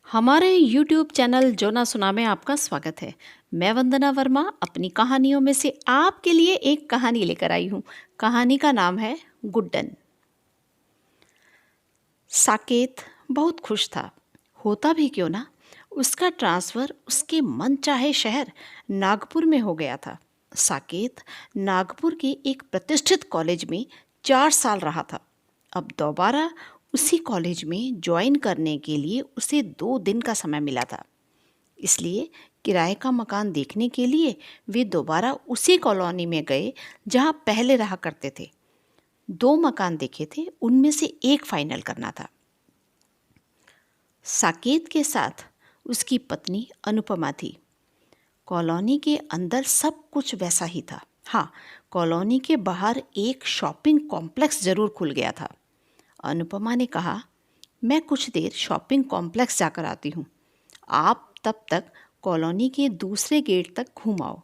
हमारे YouTube channel जो ना सुना में आपका स्वागत है। मैं वंदना वर्मा अपनी कहानियों में से आपके लिए एक कहानी लेकर आई हूँ। कहानी का नाम है गुड्डन। साकेत बहुत खुश था, होता भी क्यों ना। उसका ट्रांसफ़र उसके मनचाहे शहर नागपुर में हो गया था। साकेत नागपुर के एक प्रतिष्ठित कॉलेज में 4 साल रहा था। अब दोबारा उसी कॉलेज में ज्वाइन करने के लिए उसे 2 दिन का समय मिला था। इसलिए किराए का मकान देखने के लिए वे दोबारा उसी कॉलोनी में गए जहां पहले रहा करते थे। 2 मकान देखे थे, उनमें से एक फाइनल करना था। साकेत के साथ उसकी पत्नी अनुपमा थी। कॉलोनी के अंदर सब कुछ वैसा ही था। हाँ, कॉलोनी के बाहर एक शॉपिंग कॉम्प्लेक्स जरूर खुल गया था। अनुपमा ने कहा, मैं कुछ देर शॉपिंग कॉम्प्लेक्स जाकर आती हूँ, आप तब तक कॉलोनी के दूसरे गेट तक घूम आओ।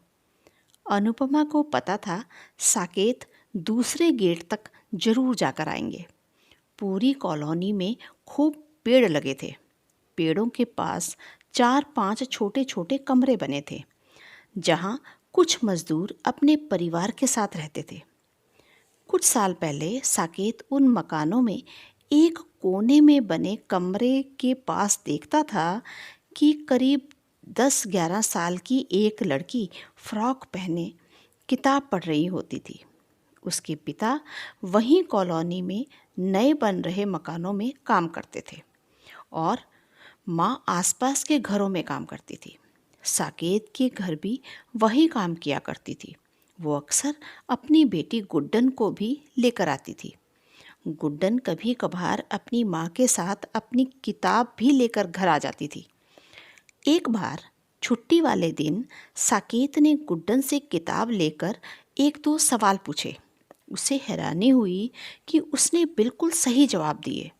अनुपमा को पता था साकेत दूसरे गेट तक जरूर जाकर आएंगे। पूरी कॉलोनी में खूब पेड़ लगे थे। पेड़ों के पास 4-5 छोटे छोटे कमरे बने थे जहाँ कुछ मजदूर अपने परिवार के साथ रहते थे। कुछ साल पहले साकेत उन मकानों में एक कोने में बने कमरे के पास देखता था कि करीब 10-11 साल की एक लड़की फ्रॉक पहने किताब पढ़ रही होती थी। उसके पिता वहीं कॉलोनी में नए बन रहे मकानों में काम करते थे और माँ आसपास के घरों में काम करती थी। साकेत के घर भी वही काम किया करती थी। वो अक्सर अपनी बेटी गुड्डन को भी लेकर आती थी। गुड्डन कभी कभार अपनी माँ के साथ अपनी किताब भी लेकर घर आ जाती थी। एक बार छुट्टी वाले दिन साकेत ने गुड्डन से किताब लेकर 1-2 सवाल पूछे। उसे हैरानी हुई कि उसने बिल्कुल सही जवाब दिए।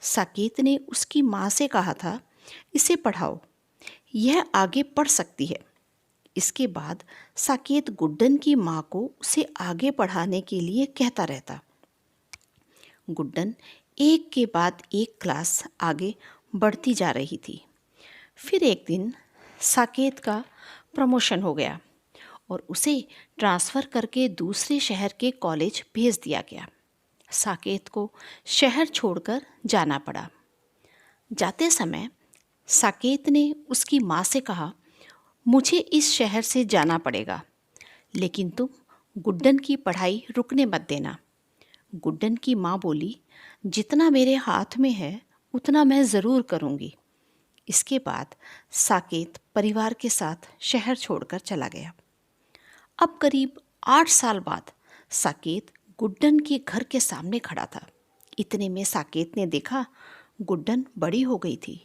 साकेत ने उसकी माँ से कहा था, इसे पढ़ाओ, यह आगे पढ़ सकती है। इसके बाद साकेत गुड्डन की माँ को उसे आगे पढ़ाने के लिए कहता रहता। गुड्डन एक के बाद एक क्लास आगे बढ़ती जा रही थी। फिर एक दिन साकेत का प्रमोशन हो गया और उसे ट्रांसफ़र करके दूसरे शहर के कॉलेज भेज दिया गया। साकेत को शहर छोड़कर जाना पड़ा। जाते समय साकेत ने उसकी माँ से कहा, मुझे इस शहर से जाना पड़ेगा, लेकिन तुम गुड्डन की पढ़ाई रुकने मत देना। गुड्डन की माँ बोली, जितना मेरे हाथ में है उतना मैं ज़रूर करूँगी। इसके बाद साकेत परिवार के साथ शहर छोड़कर चला गया। अब करीब 8 साल बाद साकेत गुड्डन के घर के सामने खड़ा था। इतने में साकेत ने देखा गुड्डन बड़ी हो गई थी।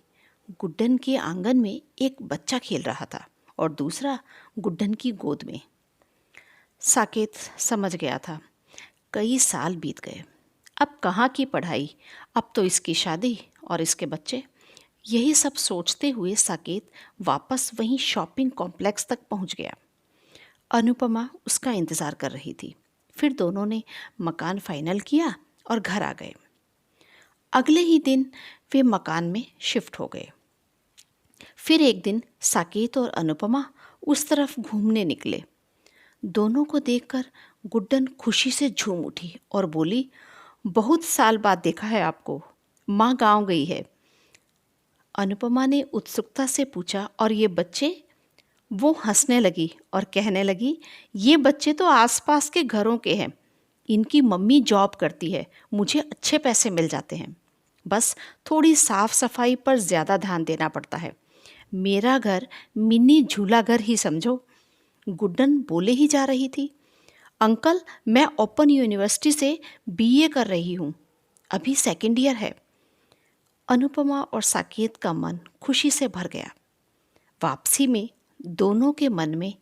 गुड्डन के आंगन में एक बच्चा खेल रहा था और दूसरा गुड्डन की गोद में। साकेत समझ गया था, कई साल बीत गए। अब कहाँ की पढ़ाई, अब तो इसकी शादी और इसके बच्चे। यही सब सोचते हुए साकेत वापस वहीं शॉपिंग कॉम्प्लेक्स तक पहुंच गया। अनुपमा उसका इंतज़ार कर रही थी। फिर दोनों ने मकान फाइनल किया और घर आ गए। अगले ही दिन वे मकान में शिफ्ट हो गए। फिर एक दिन साकेत और अनुपमा उस तरफ घूमने निकले। दोनों को देखकर गुड्डन खुशी से झूम उठी और बोली, बहुत साल बाद देखा है आपको, माँ गाँव गई है। अनुपमा ने उत्सुकता से पूछा, और ये बच्चे? वो हंसने लगी और कहने लगी, ये बच्चे तो आसपास के घरों के हैं। इनकी मम्मी जॉब करती है, मुझे अच्छे पैसे मिल जाते हैं। बस थोड़ी साफ सफाई पर ज़्यादा ध्यान देना पड़ता है। मेरा घर मिनी झूला घर ही समझो। गुड्डन बोले ही जा रही थी, अंकल मैं ओपन यूनिवर्सिटी से बीए कर रही हूँ, अभी सेकेंड ईयर है। अनुपमा और साकेत का मन खुशी से भर गया। वापसी में दोनों के मन में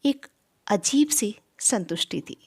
एक अजीब सी संतुष्टि थी।